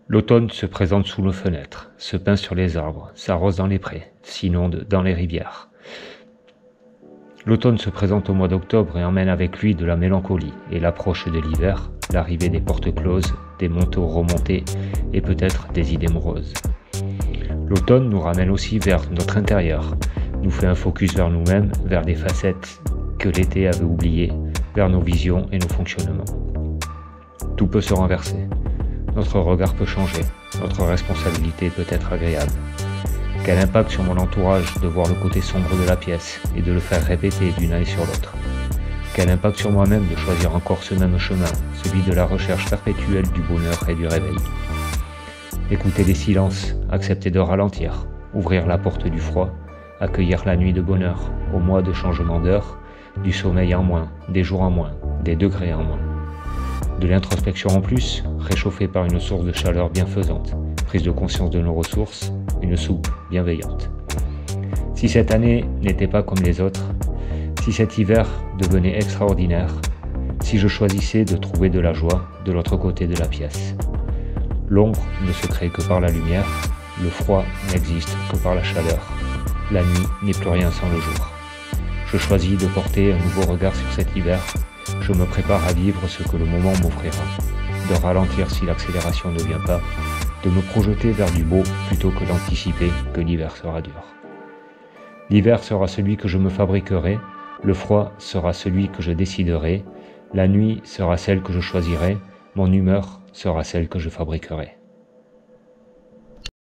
L'automne se présente sous nos fenêtres, se peint sur les arbres, s'arrose dans les prés, s'inonde dans les rivières. L'automne se présente au mois d'octobre et emmène avec lui de la mélancolie et l'approche de l'hiver, l'arrivée des portes closes, des manteaux remontés et peut-être des idées moroses. L'automne nous ramène aussi vers notre intérieur, nous fait un focus vers nous-mêmes, vers des facettes que l'été avait oubliées, vers nos visions et nos fonctionnements. Tout peut se renverser. Notre regard peut changer, notre responsabilité peut être agréable. Quel impact sur mon entourage de voir le côté sombre de la pièce et de le faire répéter d'une année sur l'autre. Quel impact sur moi-même de choisir encore ce même chemin, celui de la recherche perpétuelle du bonheur et du réveil. Écouter les silences, accepter de ralentir, ouvrir la porte du froid, accueillir la nuit de bonheur, au mois de changement d'heure, du sommeil en moins, des jours en moins, des degrés en moins. De l'introspection en plus, réchauffée par une source de chaleur bienfaisante, prise de conscience de nos ressources, une soupe bienveillante. Si cette année n'était pas comme les autres, si cet hiver devenait extraordinaire, si je choisissais de trouver de la joie de l'autre côté de la pièce. L'ombre ne se crée que par la lumière, le froid n'existe que par la chaleur, la nuit n'est plus rien sans le jour. Je choisis de porter un nouveau regard sur cet hiver. Je me prépare à vivre ce que le moment m'offrira, de ralentir si l'accélération ne vient pas, de me projeter vers du beau plutôt que d'anticiper que l'hiver sera dur. L'hiver sera celui que je me fabriquerai, le froid sera celui que je déciderai, la nuit sera celle que je choisirai, mon humeur sera celle que je fabriquerai.